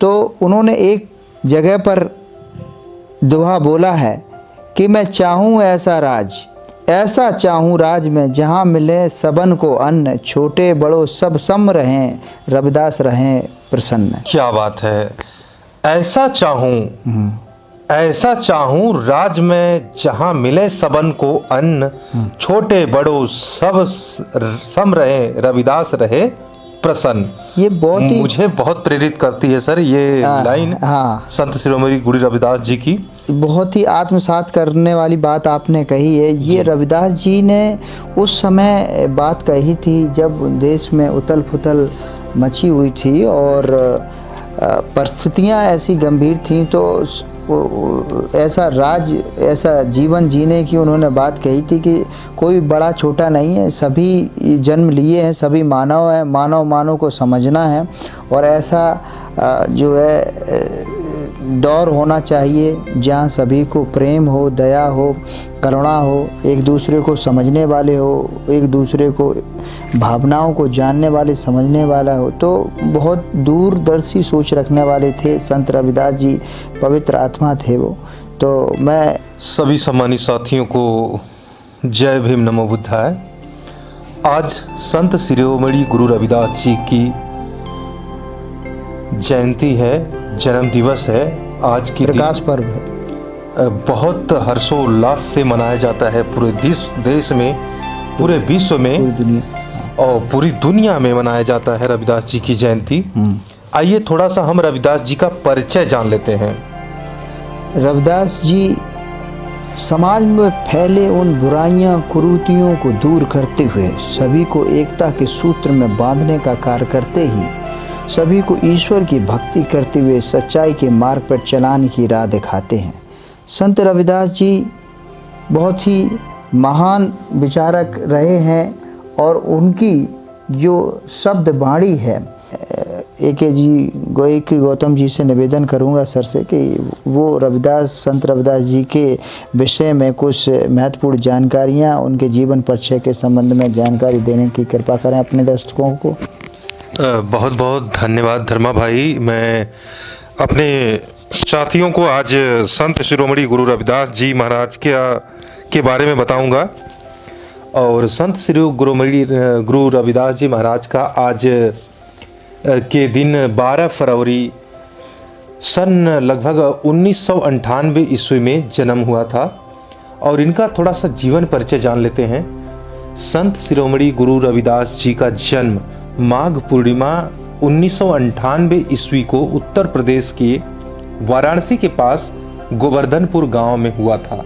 तो उन्होंने एक जगह पर दोहा बोला है कि मैं चाहूँ ऐसा चाहूँ राज में जहाँ मिले सबन को अन्न, छोटे बड़ों सब सम रहें, रविदास रहें प्रसन्न। क्या बात है। ऐसा चाहूँ राज में जहाँ मिले सबन को अन्न, छोटे बड़ों सब सम रहे, रविदास रहे प्रसन्न। ये बहुत ही मुझे बहुत प्रेरित करती है सर ये लाइन। हाँ, संत शिरोमणि गुरु रविदास जी की बहुत ही आत्मसात करने वाली बात आपने कही है। ये रविदास जी ने उस समय बात कही थी जब देश में उथल पुथल मची हुई थी और परिस्थितियां ऐसी गंभीर थीं, तो ऐसा जीवन जीने की उन्होंने बात कही थी कि कोई बड़ा छोटा नहीं है, सभी जन्म लिए हैं, सभी मानव हैं, मानव को समझना है और ऐसा जो है दौर होना चाहिए जहाँ सभी को प्रेम हो, दया हो, करुणा हो, एक दूसरे को समझने वाले हो, एक दूसरे को भावनाओं को जानने वाले, समझने वाला हो। तो बहुत दूरदर्शी सोच रखने वाले थे संत रविदास जी, पवित्र आत्मा थे वो। तो मैं सभी सम्मानित साथियों को जय भीम, नमो बुद्धाय। आज संत शिरोमणि गुरु रविदास जी की जयंती है, जन्म दिवस है। आज की प्रकाश पर्व है, बहुत हर्षोल्लास से मनाया जाता है पूरे देश में, पूरे विश्व में, पूरी दुनिया और पूरी दुनिया में मनाया जाता है रविदास जी की जयंती। आइए थोड़ा सा हम रविदास जी का परिचय जान लेते हैं। रविदास जी समाज में फैले उन बुराइयां, कुरीतियों को दूर करते हुए सभी को एकता के सूत्र में बांधने का कार्य करते ही सभी को ईश्वर की भक्ति करते हुए सच्चाई के मार्ग पर चलाने की राह दिखाते हैं। संत रविदास जी बहुत ही महान विचारक रहे हैं और उनकी जो शब्द वाणी है, ए.के. गौतम जी से निवेदन करूंगा सर से कि वो संत रविदास जी के विषय में कुछ महत्वपूर्ण जानकारियां, उनके जीवन परिचय के संबंध में जानकारी देने की कृपा करें अपने दर्शकों को। बहुत बहुत धन्यवाद धर्मा भाई। मैं अपने साथियों को आज संत शिरोमणि गुरु रविदास जी महाराज के बारे में बताऊंगा। और संत श्री गुरु रविदास जी महाराज का आज के दिन 12 फरवरी सन लगभग 1998 ईस्वी में जन्म हुआ था। और इनका थोड़ा सा जीवन परिचय जान लेते हैं। संत शिरोमणि गुरु रविदास जी का जन्म माघ पूर्णिमा 1998 ईस्वी को उत्तर प्रदेश के वाराणसी के पास गोवर्धनपुर गांव में हुआ था।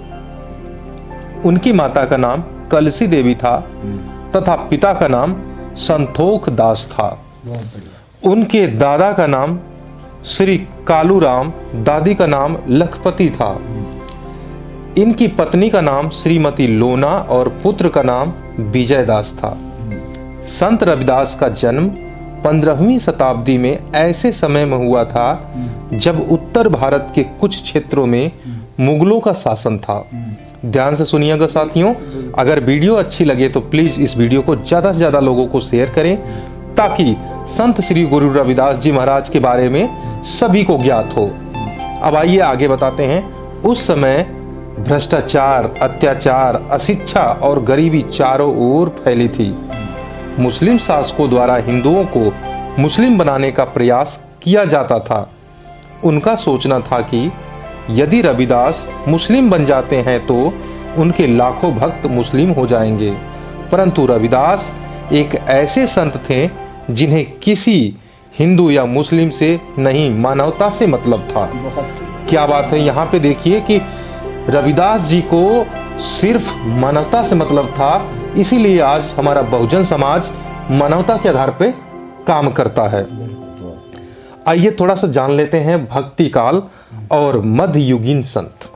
उनकी माता का नाम कलसी देवी था तथा पिता का नाम संतोख दास था। उनके दादा का नाम श्री कालूराम, दादी का नाम लखपति था। इनकी पत्नी का नाम श्रीमती लोना और पुत्र का नाम विजय दास था। संत रविदास का जन्म 15वीं शताब्दी में ऐसे समय में हुआ था जब उत्तर भारत के कुछ क्षेत्रों में मुगलों का शासन था। ध्यान से सुनिएगा साथियों, अगर वीडियो अच्छी लगे तो प्लीज इस वीडियो को ज्यादा से ज्यादा लोगों को शेयर करें ताकि संत श्री गुरु रविदास जी महाराज के बारे में सभी को ज्ञात हो। अब आइए आगे बताते हैं। उस समय भ्रष्टाचार, अत्याचार, अशिक्षा और गरीबी चारों ओर फैली थी। मुस्लिम शासकों द्वारा हिंदुओं को मुस्लिम बनाने का प्रयास किया जाता था। उनका सोचना था कि यदि रविदास मुस्लिम बन जाते हैं तो उनके लाखों भक्त मुस्लिम हो जाएंगे। परंतु रविदास एक ऐसे संत थे जिन्हें किसी हिंदू या मुस्लिम से नहीं, मानवता से मतलब था। क्या बात है। यहाँ पे देखिए कि रविदास जी को सिर्फ मानवता से मतलब था, इसीलिए आज हमारा बहुजन समाज मानवता के आधार पे काम करता है। आइए थोड़ा सा जान लेते हैं भक्ति काल और मध्ययुगीन संत।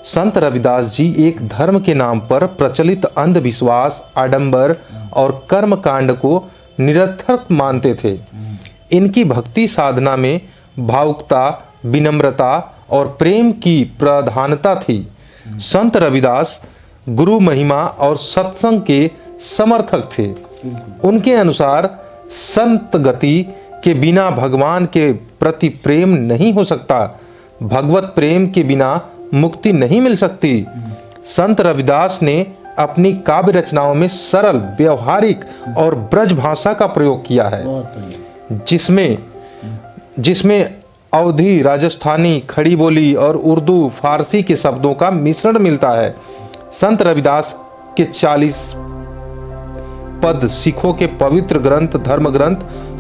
संत रविदास जी एक धर्म के नाम पर प्रचलित अंधविश्वास, आडंबर और कर्म कांड को निरर्थक मानते थे। इनकी भक्ति साधना में भावुकता, विनम्रता और प्रेम की प्रधानता थी। संत रविदास गुरु महिमा और सत्संग के समर्थक थे। उनके अनुसार संत गति के बिना भगवान के प्रति प्रेम नहीं हो सकता, भगवत प्रेम के बिना मुक्ति नहीं मिल सकती। संत रविदास ने अपनी काव्य रचनाओं में सरल, व्यवहारिक और ब्रज भाषा का प्रयोग किया है, जिसमें अवधी, राजस्थानी, खड़ी बोली और उर्दू, फारसी के शब्दों का मिश्रण मिलता है। संत रविदास के 40 पद सिखों के पवित्र ग्रंथ, धर्म ग्रंथ,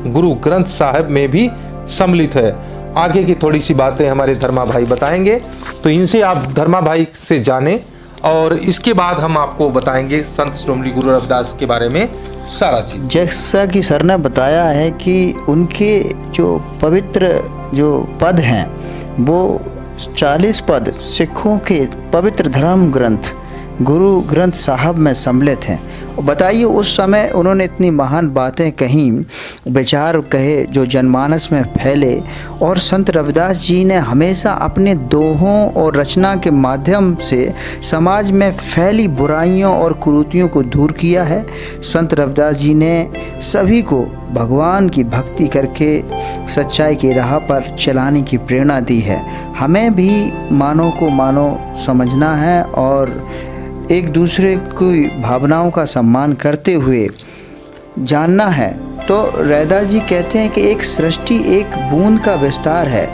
गुरु ग्रंथ साहिब में भी सम्मिलित है। आगे की थोड़ी सी बातें हमारे धर्मा भाई बताएंगे, तो इनसे आप धर्मा भाई से जानें और इसके बाद हम आपको बताएंगे संत शिरोमणि गुरु रविदास के बारे में सारा चीज। जैसा कि सर ने बताया है कि उनके जो पवित्र जो पद हैं वो 40 पद सिखों के पवित्र धर्म ग्रंथ गुरु ग्रंथ साहब में सम्मिलित हैं। बताइए उस समय उन्होंने इतनी महान बातें कहीं, विचार कहे जो जनमानस में फैले, और संत रविदास जी ने हमेशा अपने दोहों और रचना के माध्यम से समाज में फैली बुराइयों और कुरीतियों को दूर किया है। संत रविदास जी ने सभी को भगवान की भक्ति करके सच्चाई की राह पर चलाने की प्रेरणा दी है। हमें भी मानव को मानव समझना है और एक दूसरे की भावनाओं का सम्मान करते हुए जानना है। तो रविदास जी कहते हैं कि एक सृष्टि एक बूंद का विस्तार है,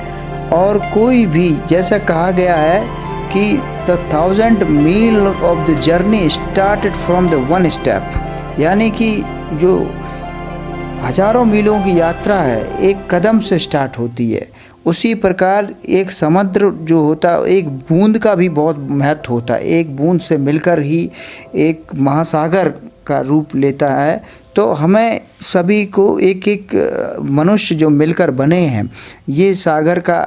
और कोई भी, जैसा कहा गया है कि the 1000 mile of the journey started from the one step, यानी कि जो हजारों मीलों की यात्रा है एक कदम से स्टार्ट होती है। उसी प्रकार एक समुद्र जो होता है, एक बूंद का भी बहुत महत्व होता है। एक बूंद से मिलकर ही एक महासागर का रूप लेता है। तो हमें सभी को एक एक मनुष्य जो मिलकर बने हैं ये सागर का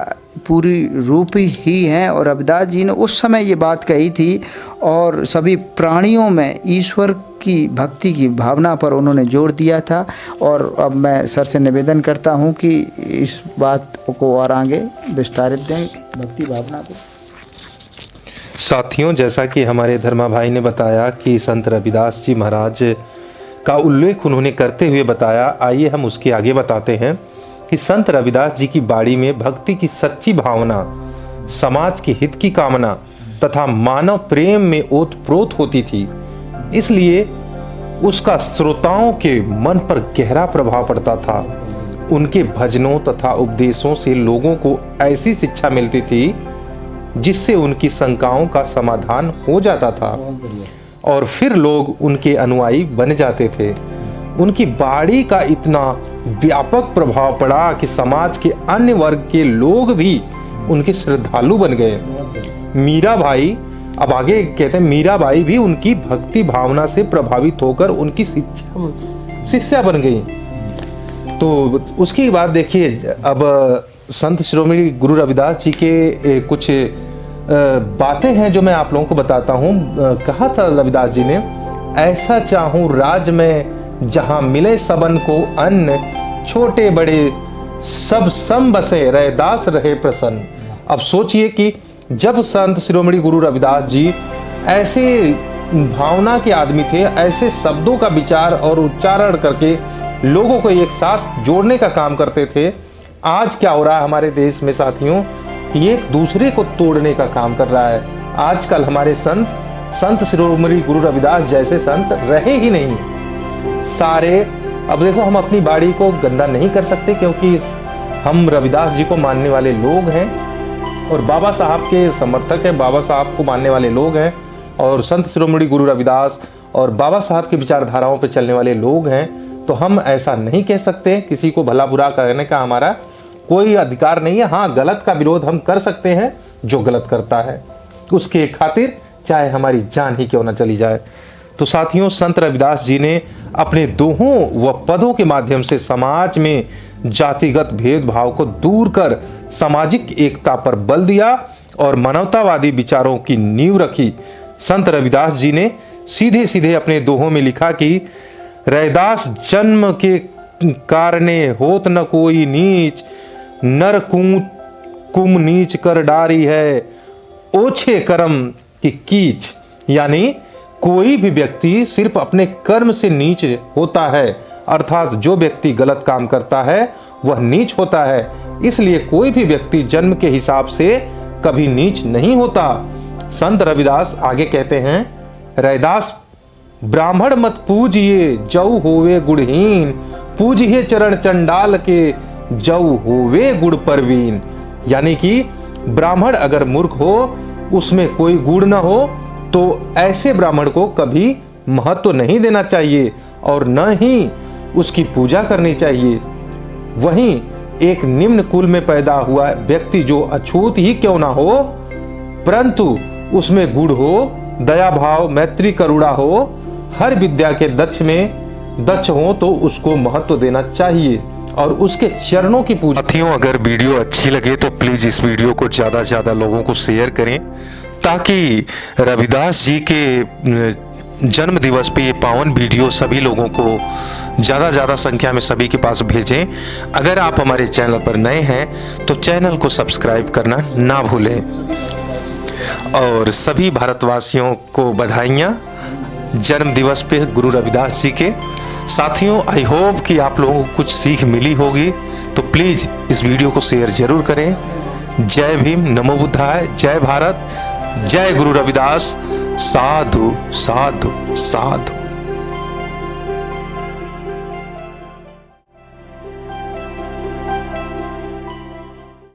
पूरी रूप ही हैं। और रविदास जी ने उस समय ये बात कही थी और सभी प्राणियों में ईश्वर की भक्ति की भावना पर उन्होंने जोर दिया था। और अब मैं सर से निवेदन करता हूँ कि इस बात को और आगे विस्तारित दें, भक्ति भावना को। साथियों, जैसा कि हमारे धर्मा भाई ने बताया कि संत रविदास जी महाराज का उल्लेख उन्होंने करते हुए बताया, आइए हम उसके आगे बताते हैं कि संत रविदास जी की बाणी में भक्ति की सच्ची भावना, समाज के हित की कामना तथा मानव प्रेम में ओतप्रोत होती थी। इसलिए उसका श्रोताओं के मन पर गहरा प्रभाव पड़ता था। उनके भजनों तथा उपदेशों से लोगों को ऐसी शिक्षा मिलती थी जिससे उनकी शंकाओं का समाधान हो जाता था और फिर लोग उनके अनुयायी बन जाते थे। उनकी बाणी का इतना व्यापक प्रभाव पड़ा कि समाज के अन्य वर्ग के लोग भी उनके श्रद्धालु बन गए। मीराबाई, अब आगे कहते हैं, मीराबाई भी उनकी भक्ति भावना से प्रभावित होकर उनकी शिष्या बन गई। तो उसकी बात देखिए, अब संत शिरोमणि गुरु रविदास जी के कुछ बातें हैं जो मैं आप लोगों को बताता हूँ। कहा था रविदास जी ने, ऐसा चाहूँ राज में जहाँ मिले सबन को अन्न, छोटे बड़े सब सम बसे, रैदास रहे प्रसन्न। अब सोचिए कि जब संत शिरोमणि गुरु रविदास जी ऐसे भावना के आदमी थे, ऐसे शब्दों का विचार और उच्चारण करके लोगों को एक साथ जोड़ने का काम करते थे, आज क्या हो रहा है हमारे देश में साथियों, कि ये एक दूसरे को तोड़ने का काम कर रहा है। आजकल हमारे संत शिरोमणि गुरु रविदास जैसे संत रहे ही नहीं सारे। अब देखो, हम अपनी बाड़ी को गंदा नहीं कर सकते क्योंकि हम रविदास जी को मानने वाले लोग हैं और बाबा साहब के समर्थक हैं, बाबा साहब को मानने वाले लोग हैं और संत शिरोमणि गुरु रविदास और बाबा साहब की विचारधाराओं पर चलने वाले लोग हैं। तो हम ऐसा नहीं कह सकते, किसी को भला बुरा कहने का हमारा कोई अधिकार नहीं है। हाँ, गलत का विरोध हम कर सकते हैं, जो गलत करता है उसके खातिर चाहे हमारी जान ही क्यों न चली जाए। तो साथियों, संत रविदास जी ने अपने दोहों व पदों के माध्यम से समाज में जातिगत भेदभाव को दूर कर सामाजिक एकता पर बल दिया और मानवतावादी विचारों की नींव रखी। संत रविदास जी ने सीधे सीधे अपने दोहों में लिखा कि रैदास जन्म के कारणे होत न कोई नीच, नर कुम नीच कर डारी है, ओछे कर्म की कीच। यानी कोई भी व्यक्ति सिर्फ अपने कर्म से नीच होता है, अर्थात जो व्यक्ति गलत काम करता है वह नीच होता है। इसलिए कोई भी व्यक्ति जन्म के हिसाब से कभी नीच नहीं होता। संत रविदास आगे कहते हैं, रैदास ब्राह्मण मत पूजिए जऊ होवे गुणहीन, पूजिए चरण चंडाल के जऊ होवे गुण परवीन। यानी कि ब्राह्मण अगर मूर्ख हो, उसमें कोई गुण न हो, तो ऐसे ब्राह्मण को कभी महत्व नहीं देना चाहिए और न ही उसकी पूजा करनी चाहिए। वहीं एक निम्न कुल में पैदा हुआ व्यक्ति जो अछूत ही क्यों ना हो, परंतु उसमें गुण हो, दया भाव, मैत्री, करुणा हो, हर विद्या के दक्ष हो, तो उसको महत्व देना चाहिए और उसके चरणों की पूजा। साथियों, अगर वीडियो अच्छी लगे तो प्लीज इस वीडियो को ज्यादा से ज्यादा लोगों को शेयर करें, ताकि रविदास जी के जन्म दिवस पे ये पावन वीडियो सभी लोगों को ज़्यादा संख्या में सभी के पास भेजें। अगर आप हमारे चैनल पर नए हैं तो चैनल को सब्सक्राइब करना ना भूलें। और सभी भारतवासियों को बधाइयाँ जन्म दिवस पे गुरु रविदास जी के। साथियों, आई होप कि आप लोगों को कुछ सीख मिली होगी, तो प्लीज़ इस वीडियो को शेयर जरूर करें। जय भीम, नमो बुद्धाय, जय भारत, जय गुरु रविदास। साधु साधु साधु।